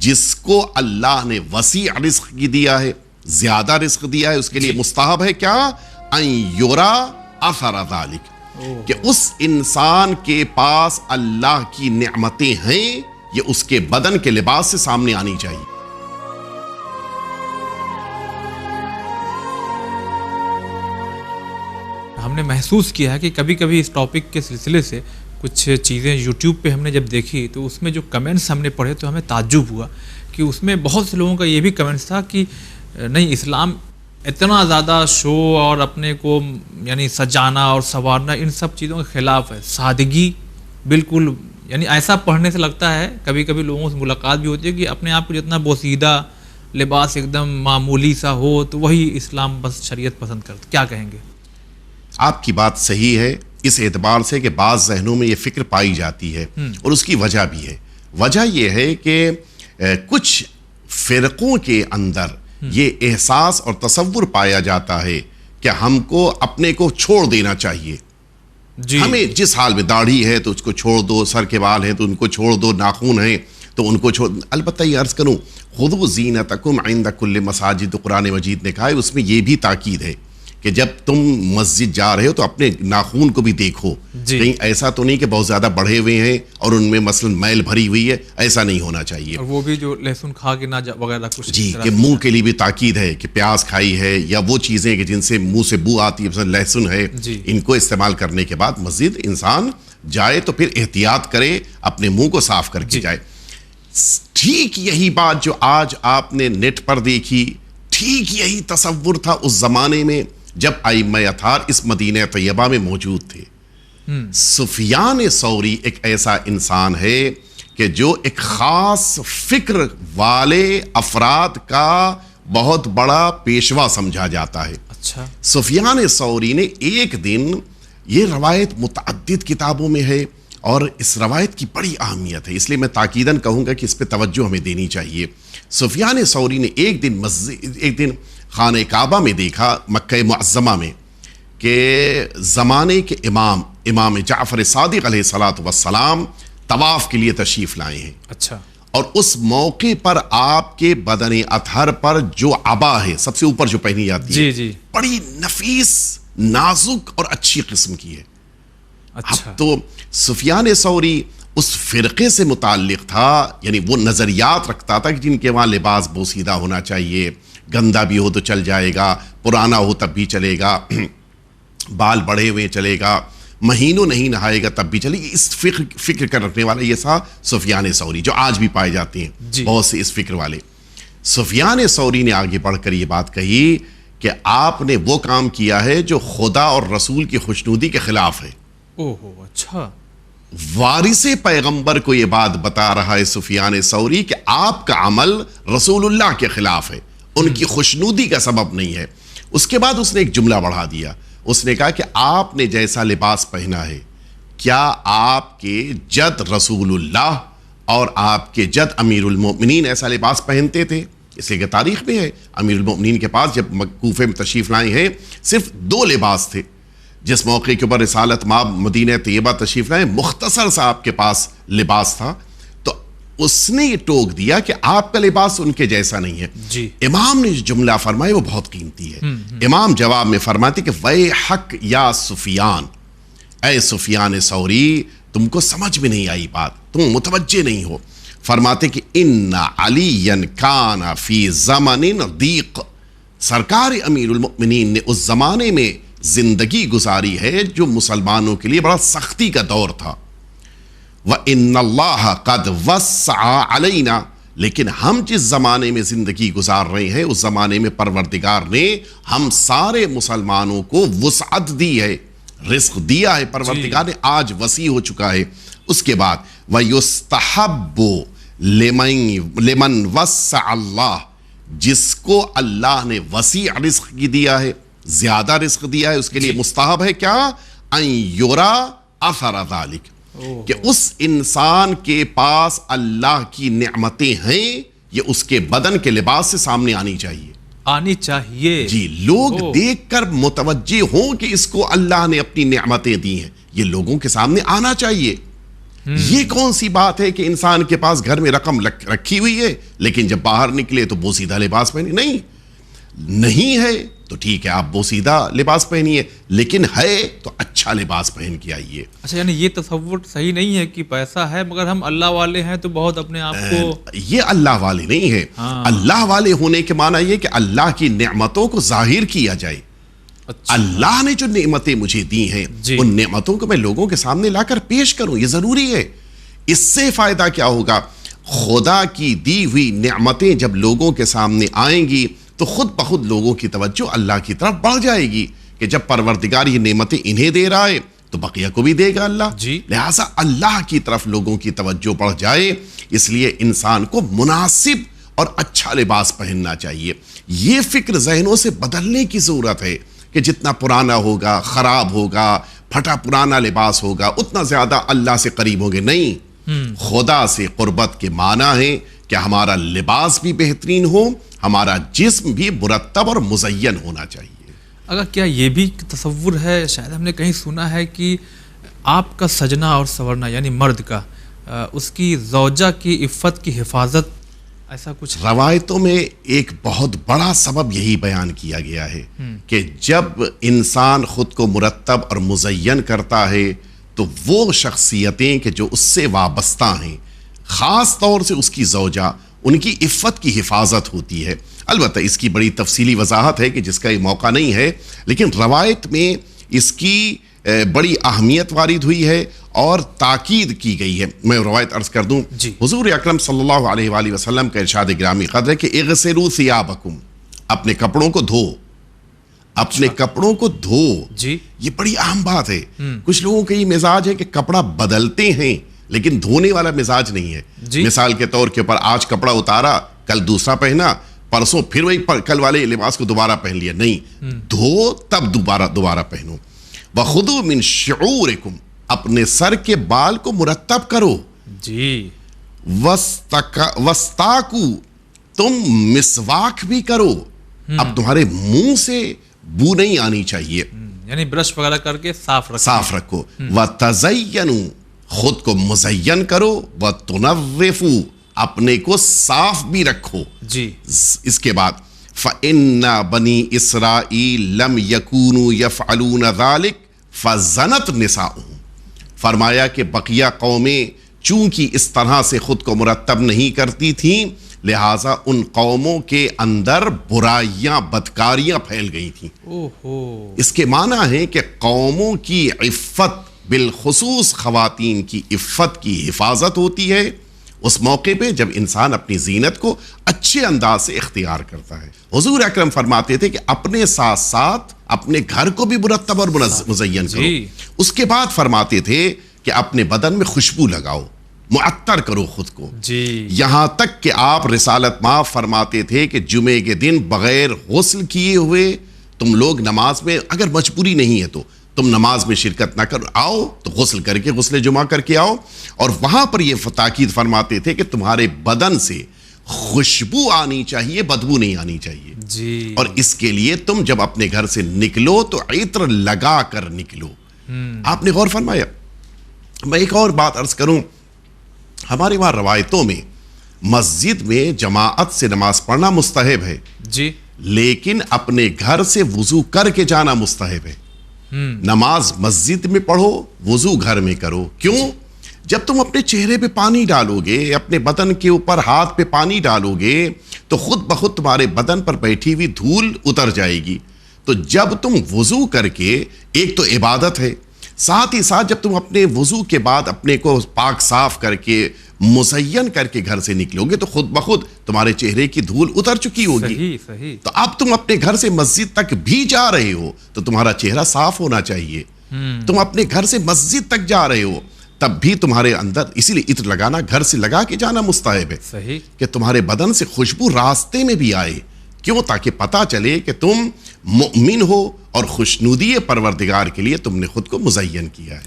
جس کو اللہ نے وسیع رزق کی دیا ہے، زیادہ رزق دیا ہے، اس کے لیے مستحب ہے کیا؟ ان یرا اثر ذلک، کہ اس انسان کے پاس اللہ کی نعمتیں ہیں، یہ اس کے بدن کے لباس سے سامنے آنی چاہیے۔ ہم نے محسوس کیا ہے کہ کبھی کبھی اس ٹاپک کے سلسلے سے کچھ چیزیں یوٹیوب پہ ہم نے جب دیکھی تو اس میں جو کمنٹس ہم نے پڑھے تو ہمیں تعجب ہوا کہ اس میں بہت سے لوگوں کا یہ بھی کمنٹس تھا کہ نہیں، اسلام اتنا زیادہ شو اور اپنے کو یعنی سجانا اور سنوارنا ان سب چیزوں کے خلاف ہے، سادگی بالکل، یعنی ایسا پڑھنے سے لگتا ہے، کبھی کبھی لوگوں سے ملاقات بھی ہوتی ہے کہ اپنے آپ کو جتنا بوسیدہ لباس ایک دم معمولی سا ہو تو وہی اسلام بس شریعت پسند کرتا۔ کیا کہیں گے؟ آپ کی بات صحیح ہے اس اعتبار سے کہ بعض ذہنوں میں یہ فکر پائی جاتی ہے، اور اس کی وجہ بھی ہے۔ وجہ یہ ہے کہ کچھ فرقوں کے اندر یہ احساس اور تصور پایا جاتا ہے کہ ہم کو اپنے کو چھوڑ دینا چاہیے، ہمیں جس حال میں داڑھی ہے تو اس کو چھوڑ دو، سر کے بال ہیں تو ان کو چھوڑ دو، ناخن ہیں تو ان کو چھوڑ۔ البتہ یہ عرض کروں، خذوا زینتکم عند کل مساجد، قرآن مجید نے کہا ہے، اس میں یہ بھی تاکید ہے کہ جب تم مسجد جا رہے ہو تو اپنے ناخون کو بھی دیکھو، کہیں ایسا تو نہیں کہ بہت زیادہ بڑھے ہوئے ہیں اور ان میں مثلا میل بھری ہوئی ہے، ایسا نہیں ہونا چاہیے۔ اور وہ بھی جو لہسن کھا کے نہ وغیرہ کچھ، جی، کہ منہ کے لیے بھی تاکید ہے کہ پیاز کھائی ہے یا وہ چیزیں کہ جن سے منہ سے بو آتی ہے، مثلا لہسن ہے، ان کو استعمال کرنے کے بعد مسجد انسان جائے تو پھر احتیاط کرے، اپنے منہ کو صاف کر کے جائے۔ ٹھیک یہی بات جو آج آپ نے نیٹ پر دیکھی، ٹھیک یہی تصور تھا اس زمانے میں جب ائمہ اطہار اس مدینہ طیبہ میں موجود تھے۔ سفیان ثوری ایک ایسا انسان ہے کہ جو ایک خاص فکر والے افراد کا بہت بڑا پیشوا سمجھا جاتا ہے۔ اچھا، سفیان ثوری نے ایک دن، یہ روایت متعدد کتابوں میں ہے اور اس روایت کی بڑی اہمیت ہے، اس لیے میں تاکیداً کہوں گا کہ اس پہ توجہ ہمیں دینی چاہیے۔ سفیان ثوری نے ایک دن خانہ کعبہ میں دیکھا، مکہ معظمہ میں، کہ زمانے کے امام جعفر صادق علیہ السلام طواف کے لیے تشریف لائے ہیں۔ اچھا، اور اس موقع پر آپ کے بدن اطہر پر جو عبا ہے، سب سے اوپر جو پہنی جاتی ہے، بڑی نفیس، نازک اور اچھی قسم کی ہے۔ اچھا، تو سفیان ثوری اس فرقے سے متعلق تھا، یعنی وہ نظریات رکھتا تھا کہ جن کے وہاں لباس بوسیدہ ہونا چاہیے، گندا بھی ہو تو چل جائے گا، پرانا ہو تب بھی چلے گا، بال بڑھے ہوئے چلے گا، مہینوں نہیں نہائے گا تب بھی چلے گا۔ اس فکر کر رکھنے والا یہ تھا سفیان ثوری، جو آج بھی پائے جاتے ہیں بہت سے اس فکر والے۔ سفیان ثوری نے آگے بڑھ کر یہ بات کہی کہ آپ نے وہ کام کیا ہے جو خدا اور رسول کی خوشنودی کے خلاف ہے۔ اوہو، اچھا، وارث پیغمبر کو یہ بات بتا رہا ہے سفیان ثوری کہ آپ کا عمل رسول اللہ کے خلاف ہے، ان کی خوشنودی کا سبب نہیں ہے۔ اس کے بعد اس نے ایک جملہ بڑھا دیا، اس نے کہا کہ آپ نے جیسا لباس پہنا ہے، کیا آپ کے جد رسول اللہ اور آپ کے جد امیر المؤمنین ایسا لباس پہنتے تھے؟ اس لیے کہ تاریخ میں ہے، امیر المؤمنین کے پاس جب کوفے میں تشریف لائے ہیں صرف 2 لباس تھے۔ جس موقع کے اوپر رسالت مآب مدینہ طیبہ تشریف لائے، مختصر سا آپ کے پاس لباس تھا، تو اس نے یہ ٹوک دیا کہ آپ کا لباس ان کے جیسا نہیں ہے۔ امام نے جو جملہ فرمایا وہ بہت قیمتی ہے۔ امام جواب میں فرماتے کہ ویحک یا سفیان، اے سفیان ثوری، تم کو سمجھ میں نہیں آئی بات، تم متوجہ نہیں ہو۔ فرماتے کہ ان علی کان فی زمن ضیق، سرکار امیر المؤمنین نے اس زمانے میں زندگی گزاری ہے جو مسلمانوں کے لیے بڑا سختی کا دور تھا۔ وَإِنَّ اللَّهَ قَدْ وَسَّعَ عَلَيْنَا، لیکن ہم جس زمانے میں زندگی گزار رہے ہیں اس زمانے میں پروردگار نے ہم سارے مسلمانوں کو وسعت دی ہے، رزق دیا ہے، پروردگار نے آج وسیع ہو چکا ہے۔ اس کے بعد وَيُسْتَحَبُّ لِمَنْ وَسَّعَ اللَّهُ، جس کو اللہ نے وسیع رزق کی دیا ہے، زیادہ رزق دیا ہے، اس کے لیے مستحب ہے کیا؟ ان یرا اثر ذلک، کہ اس انسان کے پاس اللہ کی نعمتیں ہیں، یہ اس کے بدن کے لباس سے سامنے آنی چاہیے۔ جی، لوگ دیکھ کر متوجہ ہوں کہ اس کو اللہ نے اپنی نعمتیں دی ہیں، یہ لوگوں کے سامنے آنا چاہیے۔ یہ کون سی بات ہے کہ انسان کے پاس گھر میں رقم رکھی ہوئی ہے لیکن جب باہر نکلے تو بوسیدہ لباس پہنے؟ نہیں ہے تو ٹھیک ہے، آپ بوسیدہ لباس پہنیے، لیکن ہے تو اچھا لباس پہن کے آئیے۔ اچھا، یعنی یہ تصور صحیح نہیں ہے کہ پیسہ ہے مگر ہم اللہ والے ہیں تو بہت اپنے آپ کو، یہ اللہ والے نہیں ہے۔ اللہ والے ہونے کے معنی یہ کہ اللہ کی نعمتوں کو ظاہر کیا جائے۔ اللہ نے جو نعمتیں مجھے دی ہیں ان نعمتوں کو میں لوگوں کے سامنے لا کر پیش کروں، یہ ضروری ہے۔ اس سے فائدہ کیا ہوگا؟ خدا کی دی ہوئی نعمتیں جب لوگوں کے سامنے آئیں گی تو خود بخود لوگوں کی توجہ اللہ کی طرف بڑھ جائے گی کہ جب پروردگار یہ نعمتیں انہیں دے رہا ہے تو بقیہ کو بھی دے گا اللہ، لہٰذا اللہ کی طرف لوگوں کی توجہ بڑھ جائے۔ اس لیے انسان کو مناسب اور اچھا لباس پہننا چاہیے۔ یہ فکر ذہنوں سے بدلنے کی ضرورت ہے کہ جتنا پرانا ہوگا، خراب ہوگا، پھٹا پرانا لباس ہوگا، اتنا زیادہ اللہ سے قریب ہوں گے۔ نہیں، خدا سے قربت کے معنی ہے کہ ہمارا لباس بھی بہترین ہو، ہمارا جسم بھی مرتب اور مزین ہونا چاہیے۔ اگر کیا یہ بھی تصور ہے، شاید ہم نے کہیں سنا ہے کہ آپ کا سجنا اور سنورنا یعنی مرد کا اس کی زوجہ کی عفت کی حفاظت، ایسا کچھ روایتوں میں ایک بہت بڑا سبب یہی بیان کیا گیا ہے کہ جب انسان خود کو مرتب اور مزین کرتا ہے تو وہ شخصیتیں کہ جو اس سے وابستہ ہیں، خاص طور سے اس کی زوجہ، ان کی عفت کی حفاظت ہوتی ہے۔ البتہ اس کی بڑی تفصیلی وضاحت ہے کہ جس کا یہ موقع نہیں ہے، لیکن روایت میں اس کی بڑی اہمیت وارد ہوئی ہے اور تاکید کی گئی ہے۔ میں روایت عرض کر دوں، حضور اکرم صلی اللہ علیہ وآلہ وسلم کا ارشاد گرامی قدر ہے کہ اغسلوا ثیابکم، اپنے کپڑوں کو دھو، اپنے کپڑوں کو دھو۔ یہ بڑی اہم بات ہے۔ کچھ لوگوں کا یہ مزاج ہے کہ کپڑا بدلتے ہیں لیکن دھونے والا مزاج نہیں ہے۔ مثال کے طور کے اوپر آج کپڑا اتارا، کل دوسرا پہنا، پرسوں پھر وہی کل والے لباس کو دوبارہ پہن لیا۔ نہیں، دھو تب دوبارہ پہنو۔ وَخُذُوا مِن شُعُورِكُمْ، اپنے سر کے بال کو مرتب کرو۔ وَاسْتَاكُوا، تم مسواک بھی کرو۔ اب تمہارے منہ سے بو نہیں آنی چاہیے، یعنی برش وغیرہ کر کے صاف رکھو۔ وَتَزَيَّنُوا، خود کو مزین کرو۔ وَتُنَظِّفُوا، اپنے کو صاف بھی رکھو۔ اس کے بعد فَإِنَّ بَنِي إِسْرَائِيلَ لَمْ يَكُونُوا يَفْعَلُونَ ذَلِكَ فَزَنَتْ نِسَاؤُهُمْ، فرمایا کہ بقیہ قومیں چونکہ اس طرح سے خود کو مرتب نہیں کرتی تھیں، لہٰذا ان قوموں کے اندر برائیاں، بدکاریاں پھیل گئی تھیں۔ اس کے معنی ہے کہ قوموں کی عفت، بالخصوص خواتین کی عفت کی حفاظت ہوتی ہے اس موقع پہ جب انسان اپنی زینت کو اچھے انداز سے اختیار کرتا ہے۔ حضور اکرم فرماتے تھے کہ اپنے ساتھ ساتھ اپنے گھر کو بھی مرتب اور مزین کرو۔ اس کے بعد فرماتے تھے کہ اپنے بدن میں خوشبو لگاؤ، معطر کرو خود کو۔ یہاں تک کہ آپ رسالت مآب فرماتے تھے کہ جمعے کے دن بغیر غسل کیے ہوئے تم لوگ نماز میں، اگر مجبوری نہیں ہے تو تم نماز میں شرکت نہ کر آؤ تو غسل کر کے، غسل جمعہ کر کے آؤ۔ اور وہاں پر یہ تاکید فرماتے تھے کہ تمہارے بدن سے خوشبو آنی چاہیے، بدبو نہیں آنی چاہیے۔ اور اس کے لیے تم جب اپنے گھر سے نکلو تو عطر لگا کر نکلو۔ آپ نے غور فرمایا؟ میں ایک اور بات عرض کروں، ہمارے وہاں روایتوں میں مسجد میں جماعت سے نماز پڑھنا مستحب ہے، لیکن اپنے گھر سے وضو کر کے جانا مستحب ہے۔ نماز مسجد میں پڑھو، وضو گھر میں کرو۔ کیوں؟ جب تم اپنے چہرے پہ پانی ڈالو گے، اپنے بدن کے اوپر ہاتھ پہ پانی ڈالو گے تو خود بخود تمہارے بدن پر بیٹھی ہوئی دھول اتر جائے گی۔ تو جب تم وضو کر کے، ایک تو عبادت ہے، ساتھ ہی ساتھ جب تم اپنے وضو کے بعد اپنے کو پاک صاف کر کے مزین کر کے گھر سے نکلو گے تو خود بخود تمہارے چہرے کی دھول اتر چکی ہوگی۔ تو اب تم اپنے گھر سے مسجد تک بھی جا رہے ہو تو تمہارا چہرہ صاف ہونا چاہیے۔ تم اپنے گھر سے مسجد تک جا رہے ہو تب بھی تمہارے اندر، اسی لیے عطر لگانا گھر سے لگا کے جانا مستحب ہے کہ تمہارے بدن سے خوشبو راستے میں بھی آئے۔ کیوں؟ تاکہ پتا چلے کہ تم مؤمن ہو اور خوشنودی پروردگار کے لیے تم نے خود کو مزین کیا ہے۔